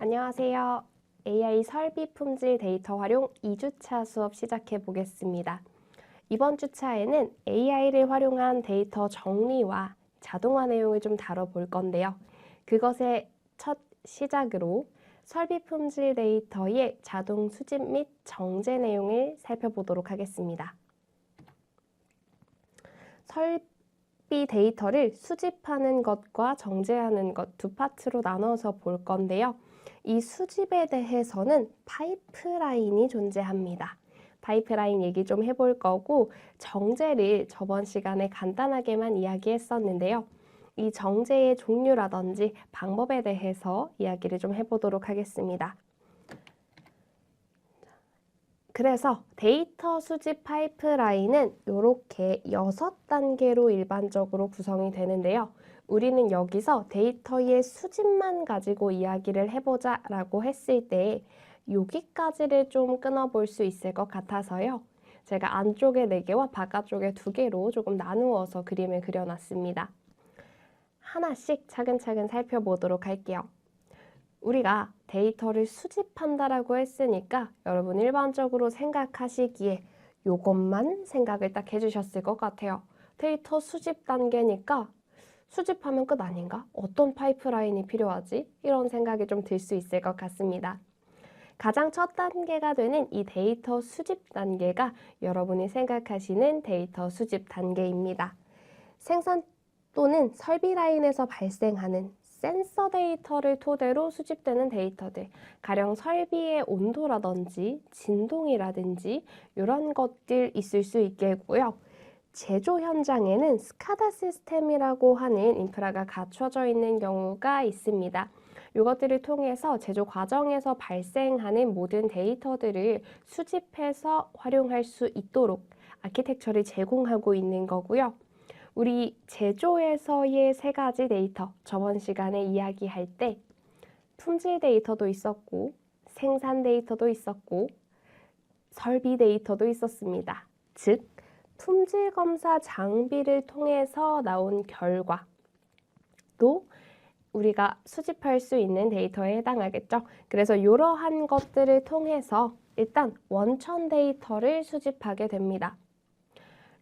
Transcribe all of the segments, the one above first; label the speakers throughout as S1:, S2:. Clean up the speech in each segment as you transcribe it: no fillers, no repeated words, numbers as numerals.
S1: 안녕하세요. AI 설비 품질 데이터 활용 2주차 수업 시작해 보겠습니다. 이번 주차에는 AI를 활용한 데이터 정리와 자동화 내용을 좀 다뤄볼 건데요. 그것의 첫 시작으로 설비 품질 데이터의 자동 수집 및 정제 내용을 살펴보도록 하겠습니다. 설비 데이터를 수집하는 것과 정제하는 것 두 파트로 나눠서 볼 건데요. 이 수집에 대해서는 파이프라인이 존재합니다. 파이프라인 얘기 좀 해볼 거고 정제를 저번 시간에 간단하게만 이야기했었는데요. 이 정제의 종류라든지 방법에 대해서 이야기를 좀 해보도록 하겠습니다. 그래서 데이터 수집 파이프라인은 이렇게 6단계로 일반적으로 구성이 되는데요. 우리는 여기서 데이터의 수집만 가지고 이야기를 해보자 라고 했을 때 여기까지를 좀 끊어볼 수 있을 것 같아서요. 제가 안쪽에 4개와 바깥쪽에 2개로 조금 나누어서 그림을 그려놨습니다. 하나씩 차근차근 살펴보도록 할게요. 우리가 데이터를 수집한다라고 했으니까 여러분 일반적으로 생각하시기에 이것만 생각을 딱 해주셨을 것 같아요. 데이터 수집 단계니까 수집하면 끝 아닌가? 어떤 파이프라인이 필요하지? 이런 생각이 좀 들 수 있을 것 같습니다. 가장 첫 단계가 되는 이 데이터 수집 단계가 여러분이 생각하시는 데이터 수집 단계입니다. 생산 또는 설비 라인에서 발생하는 센서 데이터를 토대로 수집되는 데이터들, 가령 설비의 온도라든지 진동이라든지 이런 것들 있을 수 있겠고요. 제조 현장에는 스카다 시스템이라고 하는 인프라가 갖춰져 있는 경우가 있습니다. 이것들을 통해서 제조 과정에서 발생하는 모든 데이터들을 수집해서 활용할 수 있도록 아키텍처를 제공하고 있는 거고요. 우리 제조에서의 3가지 데이터, 저번 시간에 이야기할 때 품질 데이터도 있었고 생산 데이터도 있었고 설비 데이터도 있었습니다. 즉, 품질 검사 장비를 통해서 나온 결과 또 우리가 수집할 수 있는 데이터에 해당하겠죠. 그래서 이러한 것들을 통해서 일단 원천 데이터를 수집하게 됩니다.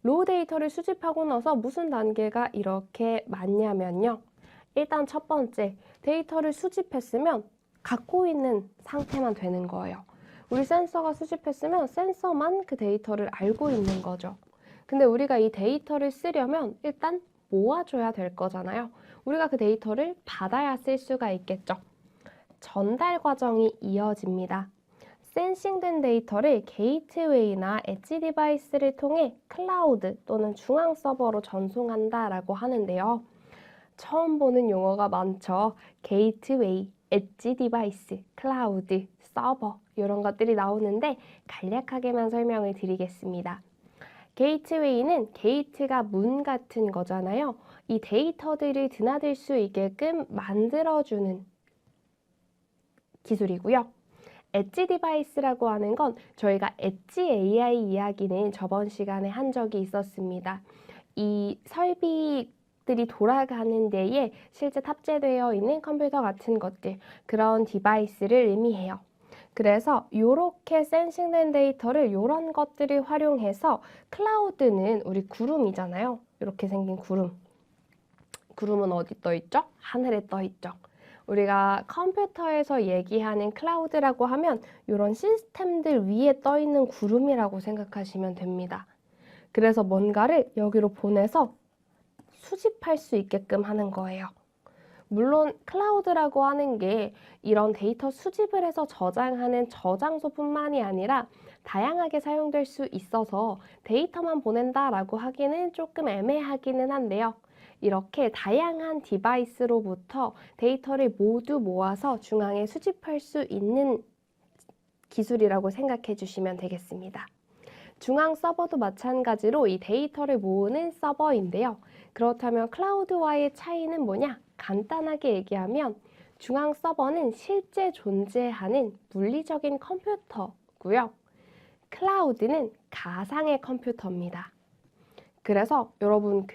S1: 로우 데이터를 수집하고 나서 무슨 단계가 이렇게 많냐면요. 일단 첫 번째, 데이터를 수집했으면 갖고 있는 상태만 되는 거예요. 우리 센서가 수집했으면 센서만 그 데이터를 알고 있는 거죠. 근데 우리가 이 데이터를 쓰려면 일단 모아줘야 될 거잖아요. 우리가 그 데이터를 받아야 쓸 수가 있겠죠. 전달 과정이 이어집니다. 센싱된 데이터를 게이트웨이나 엣지 디바이스를 통해 클라우드 또는 중앙 서버로 전송한다라고 하는데요. 처음 보는 용어가 많죠. 게이트웨이, 엣지 디바이스, 클라우드, 서버 이런 것들이 나오는데 간략하게만 설명을 드리겠습니다. 게이트웨이는 게이트가 문 같은 거잖아요. 이 데이터들을 드나들 수 있게끔 만들어주는 기술이고요. 엣지 디바이스라고 하는 건 저희가 엣지 AI 이야기는 저번 시간에 한 적이 있었습니다. 이 설비들이 돌아가는 데에 실제 탑재되어 있는 컴퓨터 같은 것들, 그런 디바이스를 의미해요. 그래서 이렇게 센싱된 데이터를 이런 것들을 활용해서 클라우드는 우리 구름이잖아요. 이렇게 생긴 구름. 구름은 어디 떠 있죠? 하늘에 떠 있죠. 우리가 컴퓨터에서 얘기하는 클라우드라고 하면 이런 시스템들 위에 떠 있는 구름이라고 생각하시면 됩니다. 그래서 뭔가를 여기로 보내서 수집할 수 있게끔 하는 거예요. 물론 클라우드라고 하는 게 이런 데이터 수집을 해서 저장하는 저장소뿐만이 아니라 다양하게 사용될 수 있어서 데이터만 보낸다라고 하기는 조금 애매하기는 한데요. 이렇게 다양한 디바이스로부터 데이터를 모두 모아서 중앙에 수집할 수 있는 기술이라고 생각해 주시면 되겠습니다. 중앙 서버도 마찬가지로 이 데이터를 모으는 서버인데요. 그렇다면 클라우드와의 차이는 뭐냐? 간단하게 얘기하면 중앙 서버는 실제 존재하는 물리적인 컴퓨터고요. 클라우드는 가상의 컴퓨터입니다. 그래서 여러분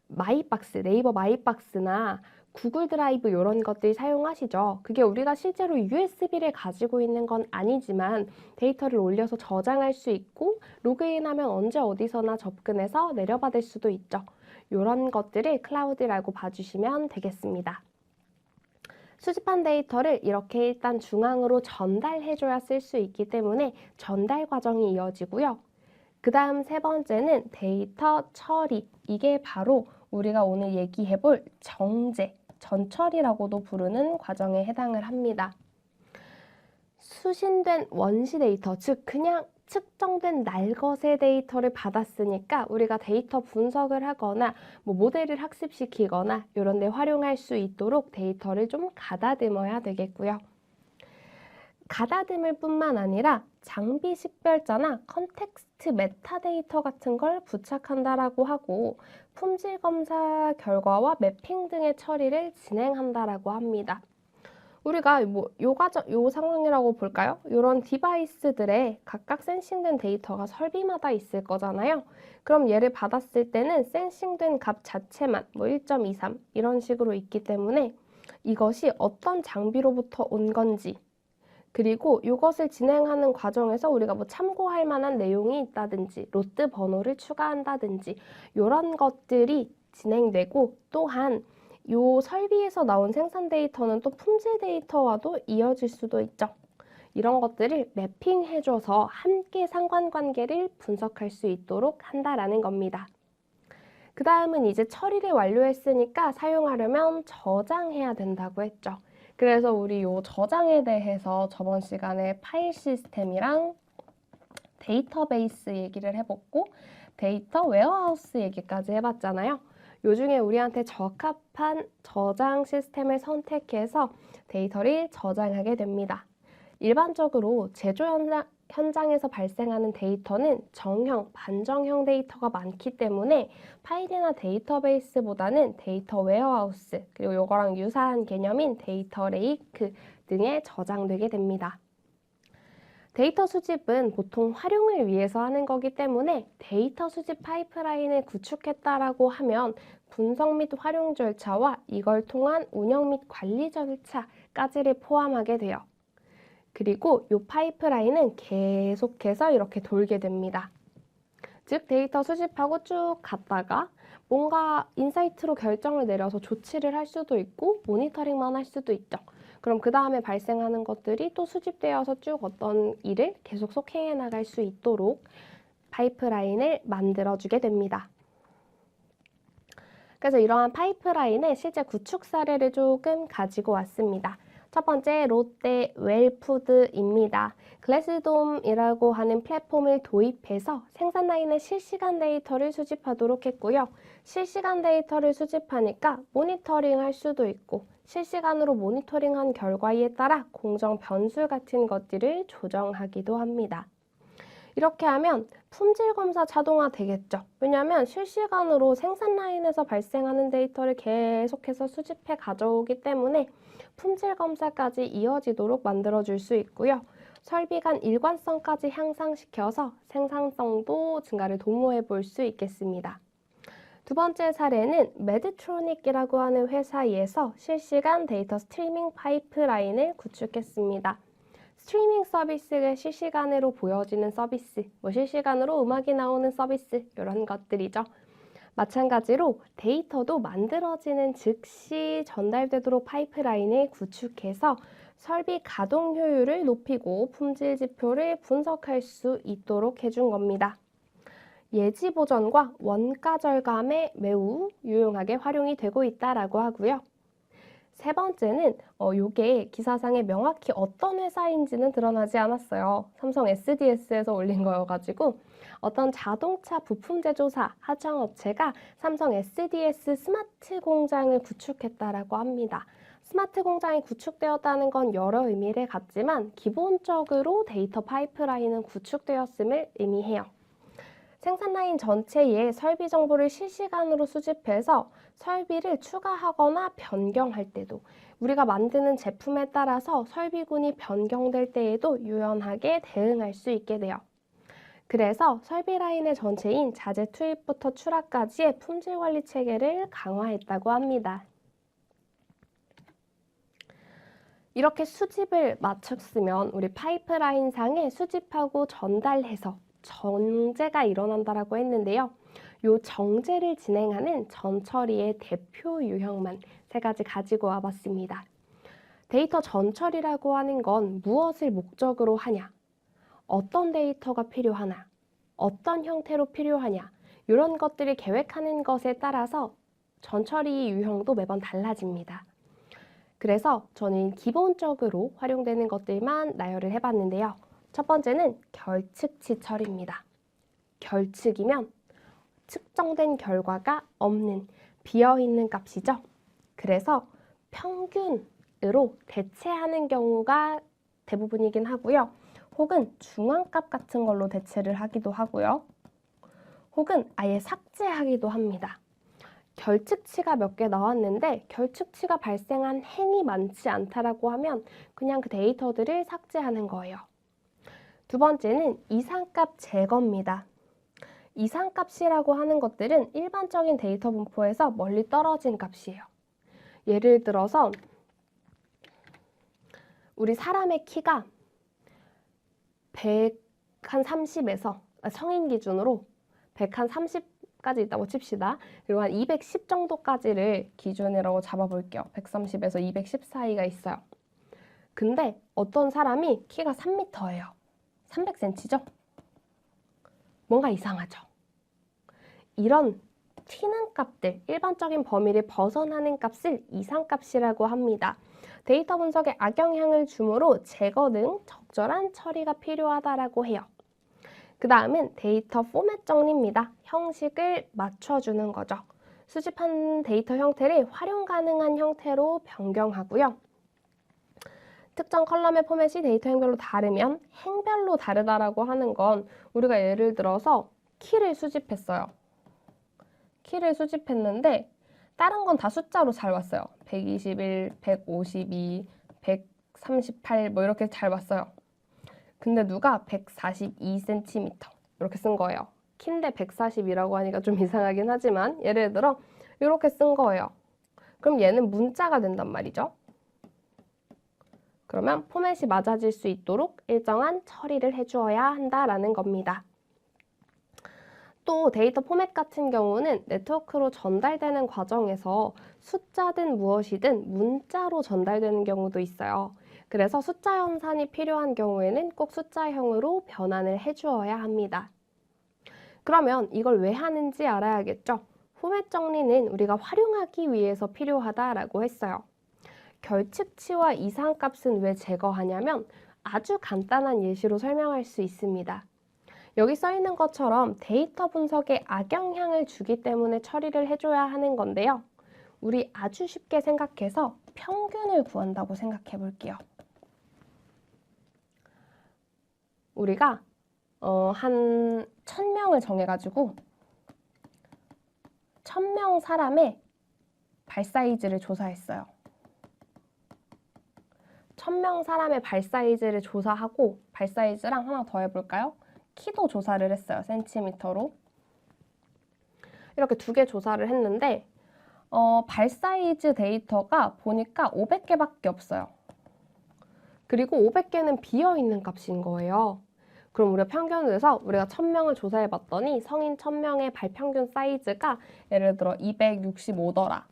S1: 마이박스, 네이버 마이박스나 구글 드라이브 이런 것들 사용하시죠? 그게 우리가 실제로 USB를 가지고 있는 건 아니지만 데이터를 올려서 저장할 수 있고 로그인하면 언제 어디서나 접근해서 내려받을 수도 있죠. 이런 것들을 클라우드라고 봐주시면 되겠습니다. 수집한 데이터를 이렇게 일단 중앙으로 전달해줘야 쓸 수 있기 때문에 전달 과정이 이어지고요. 그 다음 세 번째는 데이터 처리. 이게 바로 우리가 오늘 얘기해볼 정제, 전처리라고도 부르는 과정에 해당을 합니다. 수신된 원시 데이터, 즉 그냥 측정된 날것의 데이터를 받았으니까 우리가 데이터 분석을 하거나 모델을 학습시키거나 이런 데 활용할 수 있도록 데이터를 좀 가다듬어야 되겠고요. 가다듬을 뿐만 아니라 장비 식별자나 컨텍스트 메타데이터 같은 걸 부착한다라고 하고 품질 검사 결과와 매핑 등의 처리를 진행한다라고 합니다. 우리가 요 상황이라고 볼까요? 이런 디바이스들에 각각 센싱된 데이터가 설비마다 있을 거잖아요. 그럼 얘를 받았을 때는 센싱된 값 자체만 1.23 이런 식으로 있기 때문에 이것이 어떤 장비로부터 온 건지 그리고 이것을 진행하는 과정에서 우리가 참고할 만한 내용이 있다든지 로트 번호를 추가한다든지 이런 것들이 진행되고 또한 이 설비에서 나온 생산 데이터는 또 품질 데이터와도 이어질 수도 있죠. 이런 것들을 매핑해줘서 함께 상관관계를 분석할 수 있도록 한다라는 겁니다. 그 다음은 이제 처리를 완료했으니까 사용하려면 저장해야 된다고 했죠. 그래서 우리 요 저장에 대해서 저번 시간에 파일 시스템이랑 데이터베이스 얘기를 해봤고 데이터 웨어하우스 얘기까지 해봤잖아요. 요 중에 우리한테 적합한 저장 시스템을 선택해서 데이터를 저장하게 됩니다. 일반적으로 제조 현장에서 발생하는 데이터는 정형, 반정형 데이터가 많기 때문에 파일이나 데이터베이스보다는 데이터 웨어하우스, 그리고 요거랑 유사한 개념인 데이터 레이크 등에 저장되게 됩니다. 데이터 수집은 보통 활용을 위해서 하는 거기 때문에 데이터 수집 파이프라인을 구축했다라고 하면 분석 및 활용 절차와 이걸 통한 운영 및 관리 절차까지를 포함하게 돼요. 그리고 이 파이프라인은 계속해서 이렇게 돌게 됩니다. 즉 데이터 수집하고 쭉 갔다가 뭔가 인사이트로 결정을 내려서 조치를 할 수도 있고 모니터링만 할 수도 있죠. 그럼 그 다음에 발생하는 것들이 또 수집되어서 쭉 어떤 일을 계속 속행해 나갈 수 있도록 파이프라인을 만들어주게 됩니다. 그래서 이러한 파이프라인의 실제 구축 사례를 조금 가지고 왔습니다. 첫 번째 롯데 웰푸드입니다. 글래스돔이라고 하는 플랫폼을 도입해서 생산 라인의 실시간 데이터를 수집하도록 했고요. 실시간 데이터를 수집하니까 모니터링 할 수도 있고 실시간으로 모니터링한 결과에 따라 공정 변수 같은 것들을 조정하기도 합니다. 이렇게 하면 품질 검사 자동화 되겠죠. 왜냐하면 실시간으로 생산 라인에서 발생하는 데이터를 계속해서 수집해 가져오기 때문에 품질 검사까지 이어지도록 만들어줄 수 있고요. 설비 간 일관성까지 향상시켜서 생산성도 증가를 도모해 볼 수 있겠습니다. 두 번째 사례는 메드트로닉이라고 하는 회사에서 실시간 데이터 스트리밍 파이프라인을 구축했습니다. 스트리밍 서비스가 실시간으로 보여지는 서비스, 실시간으로 음악이 나오는 서비스 이런 것들이죠. 마찬가지로 데이터도 만들어지는 즉시 전달되도록 파이프라인을 구축해서 설비 가동 효율을 높이고 품질 지표를 분석할 수 있도록 해준 겁니다. 예지 보전과 원가 절감에 매우 유용하게 활용이 되고 있다라고 하고요. 세 번째는 요게 기사상에 명확히 어떤 회사인지는 드러나지 않았어요. 삼성 SDS에서 올린 거여가지고 어떤 자동차 부품 제조사 하청업체가 삼성 SDS 스마트 공장을 구축했다라고 합니다. 스마트 공장이 구축되었다는 건 여러 의미를 갖지만 기본적으로 데이터 파이프라인은 구축되었음을 의미해요. 생산 라인 전체의 설비 정보를 실시간으로 수집해서 설비를 추가하거나 변경할 때도 우리가 만드는 제품에 따라서 설비군이 변경될 때에도 유연하게 대응할 수 있게 돼요. 그래서 설비 라인의 전체인 자재 투입부터 출하까지의 품질 관리 체계를 강화했다고 합니다. 이렇게 수집을 마쳤으면 우리 파이프라인 상에 수집하고 전달해서 정제가 일어난다라고 했는데요. 요 정제를 진행하는 전처리의 대표 유형만 세 가지 가지고 와봤습니다. 데이터 전처리라고 하는 건 무엇을 목적으로 하냐, 어떤 데이터가 필요하나, 어떤 형태로 필요하냐, 이런 것들을 계획하는 것에 따라서 전처리 유형도 매번 달라집니다. 그래서 저는 기본적으로 활용되는 것들만 나열을 해봤는데요. 첫 번째는 결측치 처리입니다. 결측이면 측정된 결과가 없는 비어있는 값이죠. 그래서 평균으로 대체하는 경우가 대부분이긴 하고요. 혹은 중앙값 같은 걸로 대체를 하기도 하고요. 혹은 아예 삭제하기도 합니다. 결측치가 몇 개 나왔는데 결측치가 발생한 행이 많지 않다라고 하면 그냥 그 데이터들을 삭제하는 거예요. 두 번째는 이상값 제거입니다. 이상값이라고 하는 것들은 일반적인 데이터 분포에서 멀리 떨어진 값이에요. 예를 들어서 우리 사람의 키가 130에서 성인 기준으로 130까지 있다고 칩시다. 그리고 한 210 정도까지를 기준이라고 잡아볼게요. 130에서 210 사이가 있어요. 근데 어떤 사람이 키가 3m예요. 300cm죠? 뭔가 이상하죠? 이런 튀는 값들, 일반적인 범위를 벗어나는 값을 이상값이라고 합니다. 데이터 분석에 악영향을 주므로 제거 등 적절한 처리가 필요하다라고 해요. 그 다음은 데이터 포맷 정리입니다. 형식을 맞춰주는 거죠. 수집한 데이터 형태를 활용 가능한 형태로 변경하고요. 특정 컬럼의 포맷이 데이터 행별로 다르면 행별로 다르다라고 하는 건 우리가 예를 들어서 키를 수집했어요. 키를 수집했는데 다른 건 다 숫자로 잘 왔어요. 121, 152, 138 뭐 이렇게 잘 왔어요. 근데 누가 142cm 이렇게 쓴 거예요. 키인데 140이라고 하니까 좀 이상하긴 하지만 예를 들어 이렇게 쓴 거예요. 그럼 얘는 문자가 된단 말이죠. 그러면 포맷이 맞아질 수 있도록 일정한 처리를 해주어야 한다라는 겁니다. 또 데이터 포맷 같은 경우는 네트워크로 전달되는 과정에서 숫자든 무엇이든 문자로 전달되는 경우도 있어요. 그래서 숫자 연산이 필요한 경우에는 꼭 숫자형으로 변환을 해주어야 합니다. 그러면 이걸 왜 하는지 알아야겠죠? 포맷 정리는 우리가 활용하기 위해서 필요하다라고 했어요. 결측치와 이상값은 왜 제거하냐면 아주 간단한 예시로 설명할 수 있습니다. 여기 써 있는 것처럼 데이터 분석에 악영향을 주기 때문에 처리를 해줘야 하는 건데요. 우리 아주 쉽게 생각해서 평균을 구한다고 생각해 볼게요. 우리가 한 1000명을 정해가지고 1000명 사람의 발 사이즈를 조사했어요. 1000명 사람의 발 사이즈를 조사하고 발 사이즈랑 하나 더 해볼까요? 키도 조사를 했어요. 센티미터로. 이렇게 두 개 조사를 했는데 발 사이즈 데이터가 보니까 500개밖에 없어요. 그리고 500개는 비어있는 값인 거예요. 그럼 우리가 평균을 해서 우리가 1000명을 조사해 봤더니 성인 1000명의 발 평균 사이즈가 예를 들어 265더라.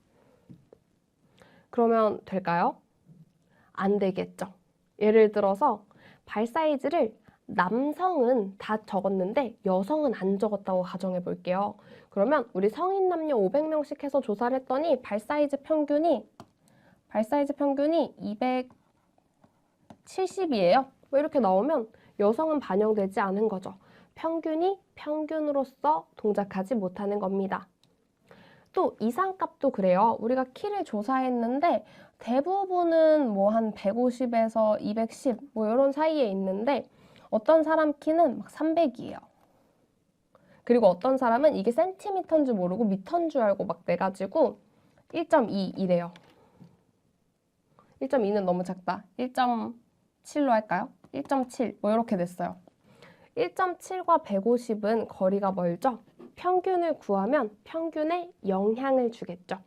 S1: 그러면 될까요? 안 되겠죠. 예를 들어서 발 사이즈를 남성은 다 적었는데 여성은 안 적었다고 가정해 볼게요. 그러면 우리 성인 남녀 500명씩 해서 조사를 했더니 발 사이즈 평균이 270이에요. 뭐 이렇게 나오면 여성은 반영되지 않은 거죠. 평균이 평균으로서 동작하지 못하는 겁니다. 또 이상값도 그래요. 우리가 키를 조사했는데 대부분은 뭐 한 150에서 210 뭐 이런 사이에 있는데 어떤 사람 키는 막 300이에요. 그리고 어떤 사람은 이게 센티미터인 줄 모르고 미터인 줄 알고 막 내가지고 1.2 이래요. 1.2는 너무 작다. 1.7로 할까요? 1.7 뭐 이렇게 됐어요. 1.7과 150은 거리가 멀죠? 평균을 구하면 평균에 영향을 주겠죠.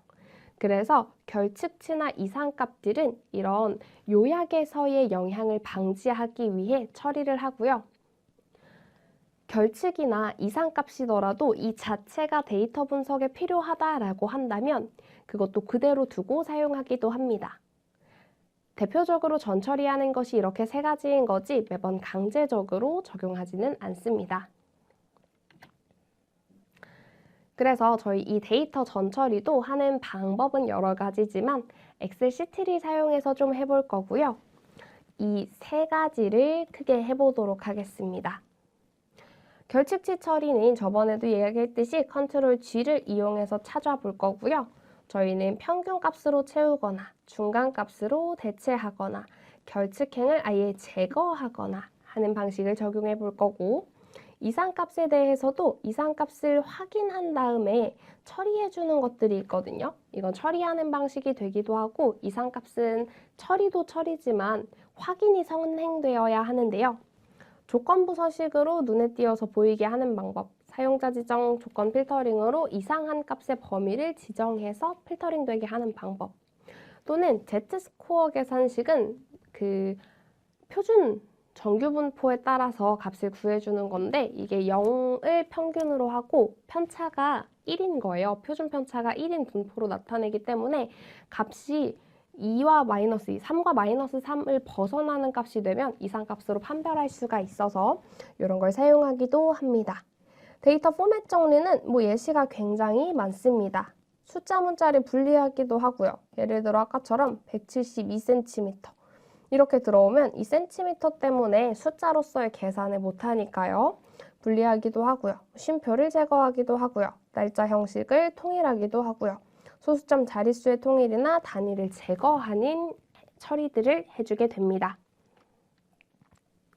S1: 그래서 결측치나 이상값들은 이런 요약에서의 영향을 방지하기 위해 처리를 하고요. 결측이나 이상값이더라도 이 자체가 데이터 분석에 필요하다라고 한다면 그것도 그대로 두고 사용하기도 합니다. 대표적으로 전처리하는 것이 이렇게 세 가지인 거지 매번 강제적으로 적용하지는 않습니다. 그래서 저희 이 데이터 전처리도 하는 방법은 여러 가지지만 엑셀 시트를 사용해서 좀 해볼 거고요. 이 세 가지를 크게 해보도록 하겠습니다. 결측치 처리는 저번에도 이야기했듯이 컨트롤 G를 이용해서 찾아볼 거고요. 저희는 평균 값으로 채우거나 중간 값으로 대체하거나 결측행을 아예 제거하거나 하는 방식을 적용해 볼 거고, 이상값에 대해서도 이상값을 확인한 다음에 처리해 주는 것들이 있거든요. 이건 처리하는 방식이 되기도 하고 이상값은 처리도 처리지만 확인이 선행되어야 하는데요. 조건부 서식으로 눈에 띄어서 보이게 하는 방법, 사용자 지정 조건 필터링으로 이상한 값의 범위를 지정해서 필터링되게 하는 방법, 또는 Z스코어 계산식은 그 표준 정규분포에 따라서 값을 구해주는 건데 이게 0을 평균으로 하고 편차가 1인 거예요. 표준 편차가 1인 분포로 나타내기 때문에 값이 2와 마이너스 2, 3과 마이너스 3을 벗어나는 값이 되면 이상값으로 판별할 수가 있어서 이런 걸 사용하기도 합니다. 데이터 포맷 정리는 예시가 굉장히 많습니다. 숫자 문자를 분리하기도 하고요. 예를 들어 아까처럼 172cm 이렇게 들어오면 이 센티미터 때문에 숫자로서의 계산을 못하니까요. 분리하기도 하고요. 쉼표를 제거하기도 하고요. 날짜 형식을 통일하기도 하고요. 소수점 자릿수의 통일이나 단위를 제거하는 처리들을 해주게 됩니다.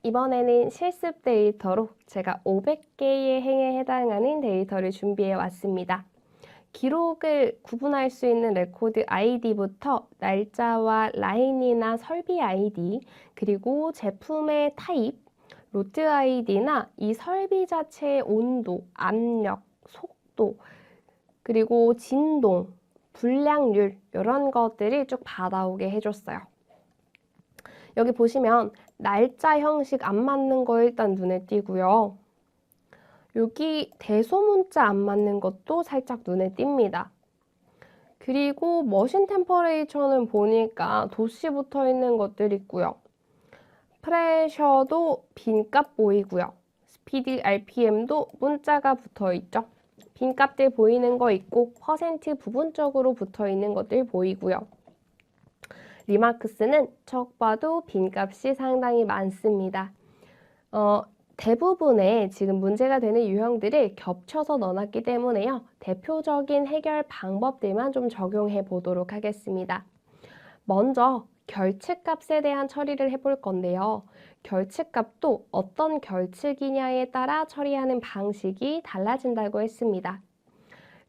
S1: 이번에는 실습 데이터로 제가 500개의 행에 해당하는 데이터를 준비해 왔습니다. 기록을 구분할 수 있는 레코드 아이디부터 날짜와 라인이나 설비 아이디, 그리고 제품의 타입, 로트 아이디나 이 설비 자체의 온도, 압력, 속도, 그리고 진동, 불량률 이런 것들이 쭉 받아오게 해줬어요. 여기 보시면 날짜 형식 안 맞는 거 일단 눈에 띄고요. 여기 대소문자 안 맞는 것도 살짝 눈에 띕니다. 그리고 머신 템퍼레이처는 보니까 도시 붙어 있는 것들 있고요. 프레셔도 빈값 보이고요. 스피드, RPM도 문자가 붙어 있죠. 빈값들 보이는 거 있고 퍼센트 부분적으로 붙어 있는 것들 보이고요. 리마크스는 척 봐도 빈값이 상당히 많습니다. 대부분의 지금 문제가 되는 유형들을 겹쳐서 넣어놨기 때문에요. 대표적인 해결 방법들만 좀 적용해 보도록 하겠습니다. 먼저 결측값에 대한 처리를 해볼 건데요. 결측값도 어떤 결측이냐에 따라 처리하는 방식이 달라진다고 했습니다.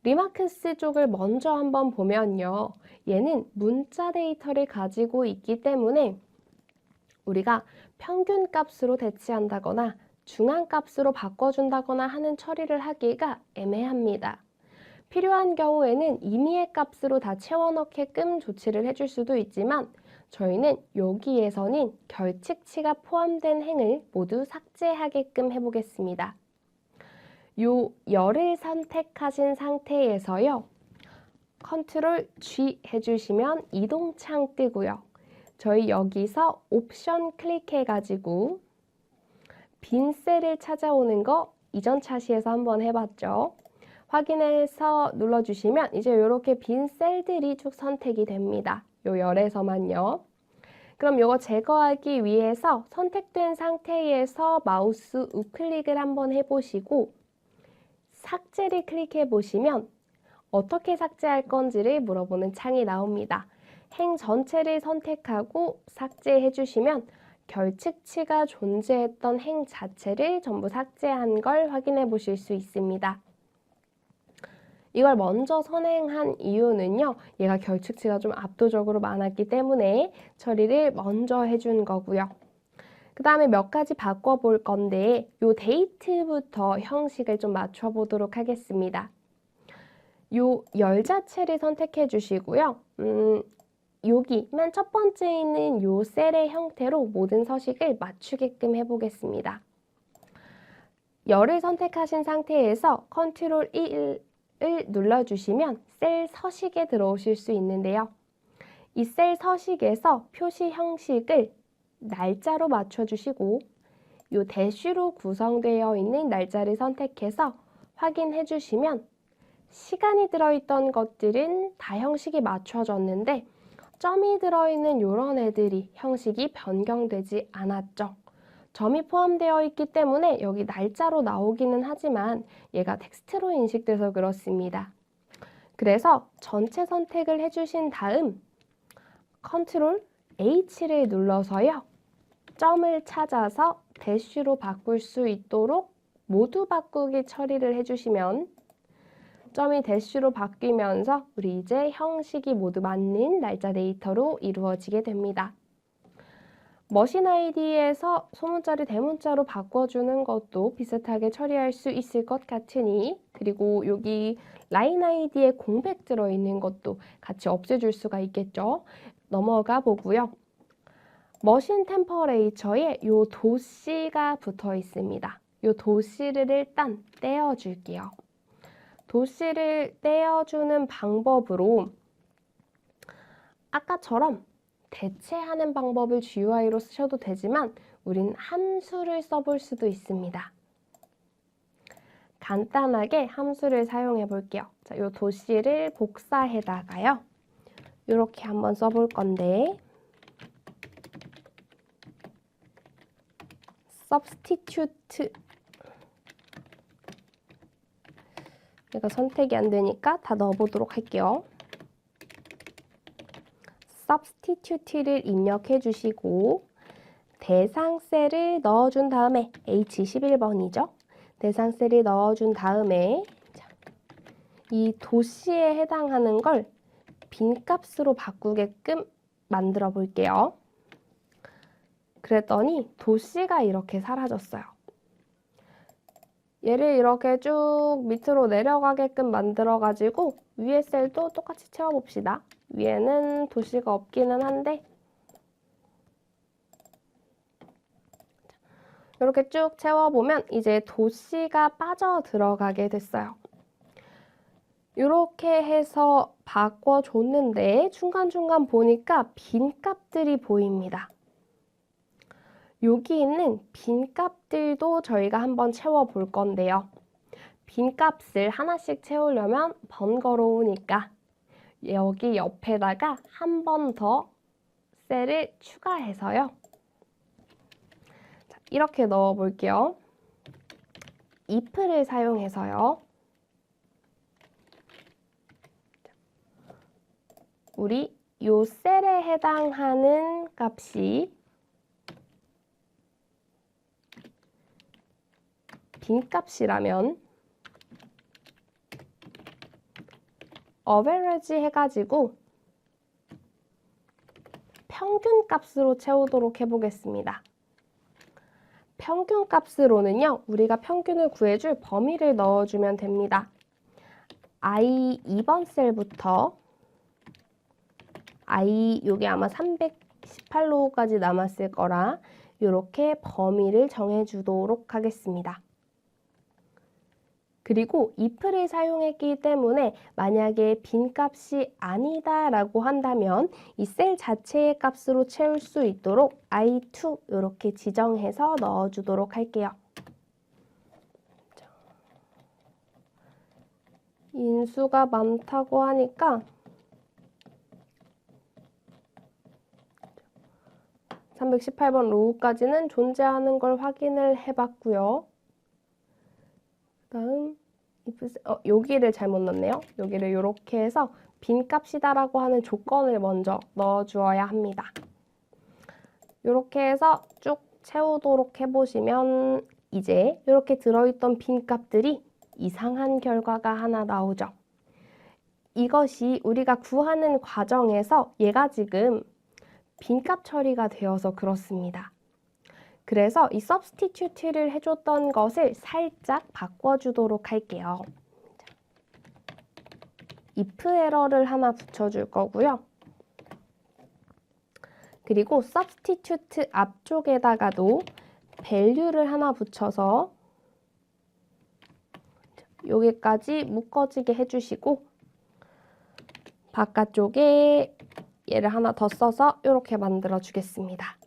S1: 리마크스 쪽을 먼저 한번 보면요. 얘는 문자 데이터를 가지고 있기 때문에 우리가 평균값으로 대체한다거나 중앙값으로 바꿔준다거나 하는 처리를 하기가 애매합니다. 필요한 경우에는 임의의 값으로 다 채워넣게끔 조치를 해줄 수도 있지만 저희는 여기에서는 결측치가 포함된 행을 모두 삭제하게끔 해보겠습니다. 요 열을 선택하신 상태에서요. 컨트롤 G 해주시면 이동창 뜨고요. 저희 여기서 옵션 클릭해가지고 빈 셀을 찾아오는 거 이전 차시에서 한번 해봤죠. 확인해서 눌러주시면 이제 이렇게 빈 셀들이 쭉 선택이 됩니다. 요 열에서만요. 그럼 이거 제거하기 위해서 선택된 상태에서 마우스 우클릭을 한번 해보시고 삭제를 클릭해 보시면 어떻게 삭제할 건지를 물어보는 창이 나옵니다. 행 전체를 선택하고 삭제해 주시면 결측치가 존재했던 행 자체를 전부 삭제한 걸 확인해 보실 수 있습니다. 이걸 먼저 선행한 이유는요. 얘가 결측치가 좀 압도적으로 많았기 때문에 처리를 먼저 해준 거고요. 그 다음에 몇 가지 바꿔볼 건데 요 데이트부터 형식을 좀 맞춰보도록 하겠습니다. 요 열 자체를 선택해 주시고요. 여기 맨 첫 번째 있는 요 셀의 형태로 모든 서식을 맞추게끔 해보겠습니다. 열을 선택하신 상태에서 컨트롤 1을 눌러주시면 셀 서식에 들어오실 수 있는데요. 이 셀 서식에서 표시 형식을 날짜로 맞춰주시고 요 대쉬로 구성되어 있는 날짜를 선택해서 확인해 주시면 시간이 들어있던 것들은 다 형식이 맞춰졌는데 점이 들어있는 이런 애들이 형식이 변경되지 않았죠. 점이 포함되어 있기 때문에 여기 날짜로 나오기는 하지만 얘가 텍스트로 인식돼서 그렇습니다. 그래서 전체 선택을 해주신 다음 컨트롤 H를 눌러서요. 점을 찾아서 대쉬로 바꿀 수 있도록 모두 바꾸기 처리를 해주시면 점이 대쉬로 바뀌면서 우리 이제 형식이 모두 맞는 날짜 데이터로 이루어지게 됩니다. 머신 아이디에서 소문자를 대문자로 바꿔주는 것도 비슷하게 처리할 수 있을 것 같으니 그리고 여기 라인 아이디에 공백 들어있는 것도 같이 없애줄 수가 있겠죠. 넘어가 보고요. 머신 템퍼레이처에 요 도씨가 붙어 있습니다. 요 도씨를 일단 떼어줄게요. 도씨를 떼어주는 방법으로 아까처럼 대체하는 방법을 GUI로 쓰셔도 되지만 우린 함수를 써볼 수도 있습니다. 간단하게 함수를 사용해 볼게요. 자, 요 도씨를 복사해다가요. 이렇게 한번 써볼 건데 substitute 내가 선택이 안 되니까 다 넣어보도록 할게요. substitute를 입력해 주시고 대상 셀을 넣어준 다음에 H11번이죠. 대상 셀을 넣어준 다음에 이 도씨에 해당하는 걸 빈값으로 바꾸게끔 만들어 볼게요. 그랬더니 도씨가 이렇게 사라졌어요. 얘를 이렇게 쭉 밑으로 내려가게끔 만들어가지고 위에 셀도 똑같이 채워봅시다. 위에는 도씨가 없기는 한데 이렇게 쭉 채워보면 이제 도씨가 빠져 들어가게 됐어요. 이렇게 해서 바꿔줬는데 중간중간 보니까 빈 값들이 보입니다. 여기 있는 빈 값들도 저희가 한번 채워볼 건데요. 빈 값을 하나씩 채우려면 번거로우니까 여기 옆에다가 한 번 더 셀을 추가해서요. 자, 이렇게 넣어 볼게요. if를 사용해서요. 우리 요 셀에 해당하는 값이 빈값이라면 average 해가지고 평균 값으로 채우도록 해보겠습니다. 평균 값으로는요, 우리가 평균을 구해줄 범위를 넣어주면 됩니다. I 2번 셀부터 I, 요게 아마 318로까지 남았을 거라 이렇게 범위를 정해주도록 하겠습니다. 그리고 if를 사용했기 때문에 만약에 빈값이 아니다 라고 한다면 이 셀 자체의 값으로 채울 수 있도록 I2 이렇게 지정해서 넣어주도록 할게요. 인수가 많다고 하니까 318번 로우까지는 존재하는 걸 확인을 해봤고요. 다음 여기를 잘못 넣었네요. 여기를 이렇게 해서 빈값이다라고 하는 조건을 먼저 넣어주어야 합니다. 이렇게 해서 쭉 채우도록 해보시면 이제 이렇게 들어있던 빈값들이 이상한 결과가 하나 나오죠. 이것이 우리가 구하는 과정에서 얘가 지금 빈값 처리가 되어서 그렇습니다. 그래서 이 substitute를 해줬던 것을 살짝 바꿔주도록 할게요. if 에러를 하나 붙여줄 거고요. 그리고 substitute 앞쪽에다가도 value를 하나 붙여서 여기까지 묶어지게 해주시고 바깥쪽에 얘를 하나 더 써서 이렇게 만들어 주겠습니다.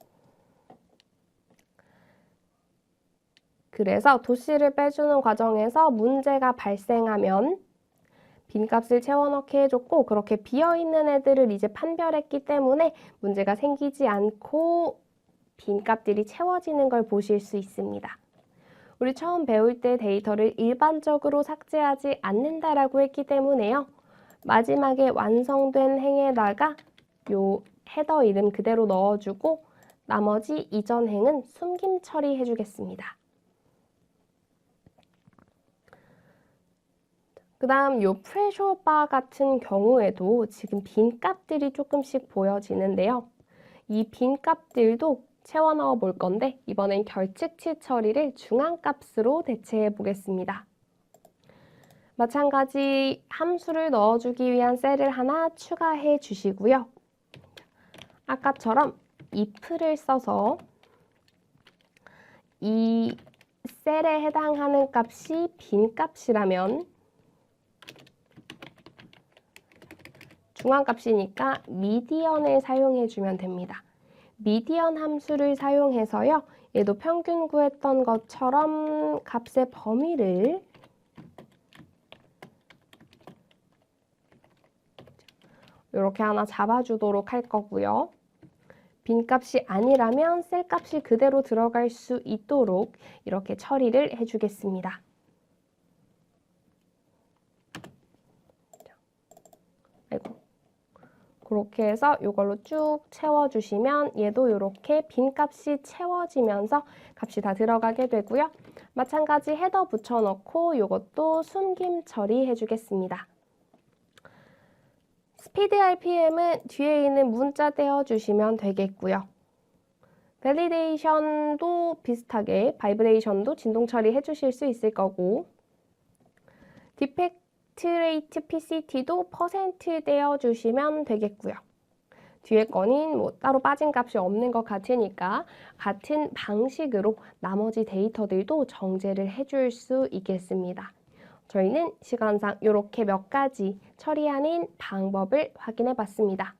S1: 그래서 도씨를 빼주는 과정에서 문제가 발생하면 빈값을 채워넣게 해줬고 그렇게 비어있는 애들을 이제 판별했기 때문에 문제가 생기지 않고 빈값들이 채워지는 걸 보실 수 있습니다. 우리 처음 배울 때 데이터를 일반적으로 삭제하지 않는다라고 했기 때문에요. 마지막에 완성된 행에다가 요 헤더 이름 그대로 넣어주고 나머지 이전 행은 숨김 처리해 주겠습니다. 그 다음 요 프레셔 바 같은 경우에도 지금 빈 값들이 조금씩 보여지는데요. 이 빈 값들도 채워 넣어 볼 건데 이번엔 결측치 처리를 중앙값으로 대체해 보겠습니다. 마찬가지 함수를 넣어주기 위한 셀을 하나 추가해 주시고요. 아까처럼 if를 써서 이 셀에 해당하는 값이 빈 값이라면 중앙값이니까 미디언을 사용해 주면 됩니다. 미디언 함수를 사용해서요. 얘도 평균 구했던 것처럼 값의 범위를 이렇게 하나 잡아주도록 할 거고요. 빈값이 아니라면 셀값이 그대로 들어갈 수 있도록 이렇게 처리를 해주겠습니다. 아이고. 그렇게 해서 이걸로 쭉 채워주시면 얘도 이렇게 빈값이 채워지면서 값이 다 들어가게 되고요. 마찬가지 헤더 붙여넣고 이것도 숨김 처리해 주겠습니다. 스피드 RPM은 뒤에 있는 문자 떼어주시면 되겠고요. 밸리데이션도 비슷하게 바이브레이션도 진동 처리해 주실 수 있을 거고 디펙트 레이트 PCT도 퍼센트 떼어주시면 되겠고요. 뒤에 거는 뭐 따로 빠진 값이 없는 것 같으니까 같은 방식으로 나머지 데이터들도 정제를 해줄 수 있겠습니다. 저희는 시간상 이렇게 몇 가지 처리하는 방법을 확인해 봤습니다.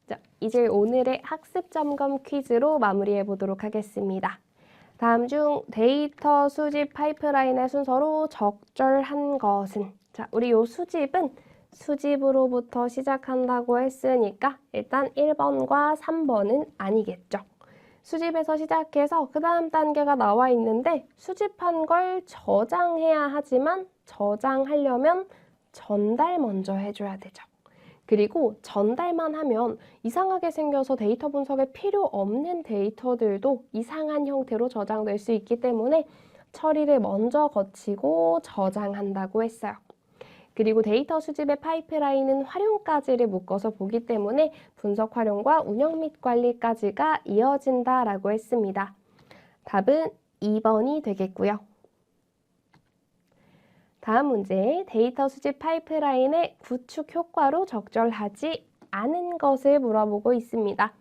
S1: 자, 이제 오늘의 학습 점검 퀴즈로 마무리해 보도록 하겠습니다. 다음 중 데이터 수집 파이프라인의 순서로 적절한 것은? 자, 우리 요 수집은 수집으로부터 시작한다고 했으니까 일단 1번과 3번은 아니겠죠. 수집에서 시작해서 그 다음 단계가 나와 있는데 수집한 걸 저장해야 하지만 저장하려면 전달 먼저 해줘야 되죠. 그리고 전달만 하면 이상하게 생겨서 데이터 분석에 필요 없는 데이터들도 이상한 형태로 저장될 수 있기 때문에 처리를 먼저 거치고 저장한다고 했어요. 그리고 데이터 수집의 파이프라인은 활용까지를 묶어서 보기 때문에 분석 활용과 운영 및 관리까지가 이어진다라고 했습니다. 답은 2번이 되겠고요. 다음 문제, 데이터 수집 파이프라인의 구축 효과로 적절하지 않은 것을 물어보고 있습니다.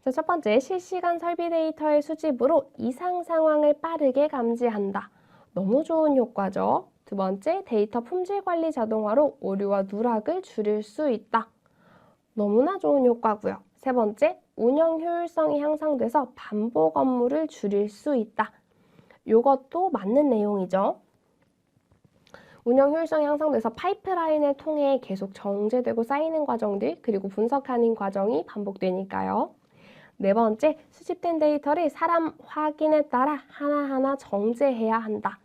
S1: 자, 첫 번째, 실시간 설비 데이터의 수집으로 이상 상황을 빠르게 감지한다. 너무 좋은 효과죠. 두 번째, 데이터 품질 관리 자동화로 오류와 누락을 줄일 수 있다. 너무나 좋은 효과고요. 세 번째, 운영 효율성이 향상돼서 반복 업무를 줄일 수 있다. 이것도 맞는 내용이죠. 운영 효율성이 향상돼서 파이프라인을 통해 계속 정제되고 쌓이는 과정들 그리고 분석하는 과정이 반복되니까요. 네 번째, 수집된 데이터를 사람 확인에 따라 하나하나 정제해야 한다.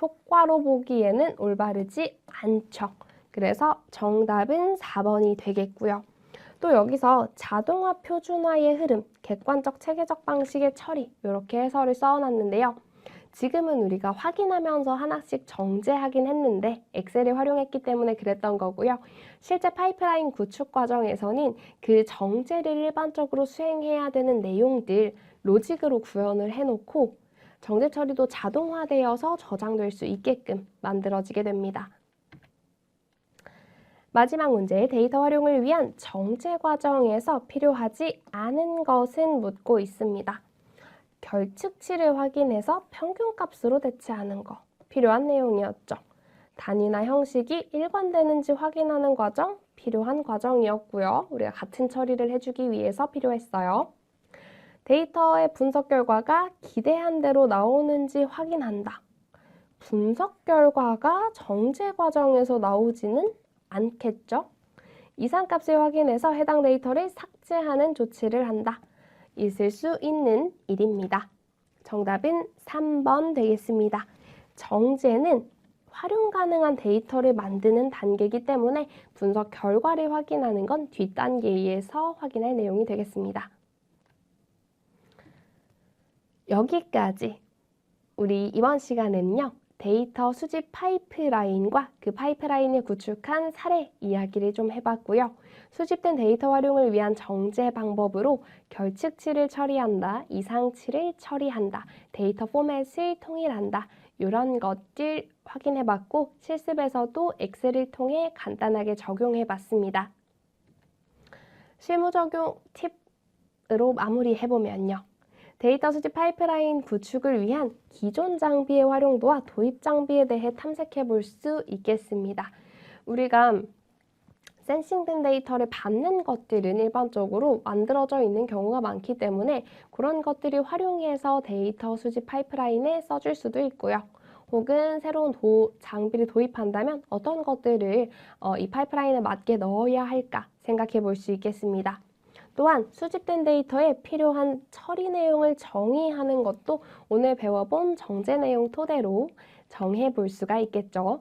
S1: 효과로 보기에는 올바르지 않죠. 그래서 정답은 4번이 되겠고요. 또 여기서 자동화 표준화의 흐름, 객관적 체계적 방식의 처리 이렇게 해설을 써놨는데요. 지금은 우리가 확인하면서 하나씩 정제하긴 했는데 엑셀을 활용했기 때문에 그랬던 거고요. 실제 파이프라인 구축 과정에서는 그 정제를 일반적으로 수행해야 되는 내용들 로직으로 구현을 해놓고 정제 처리도 자동화되어서 저장될 수 있게끔 만들어지게 됩니다. 마지막 문제, 데이터 활용을 위한 정제 과정에서 필요하지 않은 것은 묻고 있습니다. 결측치를 확인해서 평균값으로 대체하는 거, 필요한 내용이었죠. 단위나 형식이 일관되는지 확인하는 과정, 필요한 과정이었고요. 우리가 같은 처리를 해주기 위해서 필요했어요. 데이터의 분석 결과가 기대한 대로 나오는지 확인한다. 분석 결과가 정제 과정에서 나오지는 않겠죠? 이상값을 확인해서 해당 데이터를 삭제하는 조치를 한다. 있을 수 있는 일입니다. 정답은 3번 되겠습니다. 정제는 활용 가능한 데이터를 만드는 단계이기 때문에 분석 결과를 확인하는 건 뒷단계에서 확인할 내용이 되겠습니다. 여기까지 우리 이번 시간에는요. 데이터 수집 파이프라인과 그 파이프라인을 구축한 사례 이야기를 좀 해봤고요. 수집된 데이터 활용을 위한 정제 방법으로 결측치를 처리한다, 이상치를 처리한다, 데이터 포맷을 통일한다, 이런 것들 확인해봤고 실습에서도 엑셀을 통해 간단하게 적용해봤습니다. 실무 적용 팁으로 마무리해보면요. 데이터 수집 파이프라인 구축을 위한 기존 장비의 활용도와 도입 장비에 대해 탐색해 볼 수 있겠습니다. 우리가 센싱된 데이터를 받는 것들은 일반적으로 만들어져 있는 경우가 많기 때문에 그런 것들을 활용해서 데이터 수집 파이프라인에 써줄 수도 있고요. 혹은 새로운 장비를 도입한다면 어떤 것들을 이 파이프라인에 맞게 넣어야 할까 생각해 볼 수 있겠습니다. 또한 수집된 데이터에 필요한 처리 내용을 정의하는 것도 오늘 배워본 정제 내용 토대로 정해 볼 수가 있겠죠.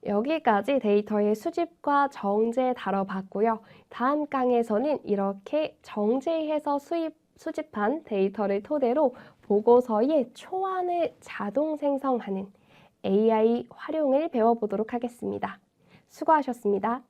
S1: 여기까지 데이터의 수집과 정제 다뤄봤고요. 다음 강에서는 이렇게 정제해서 수집한 데이터를 토대로 보고서의 초안을 자동 생성하는 AI 활용을 배워보도록 하겠습니다. 수고하셨습니다.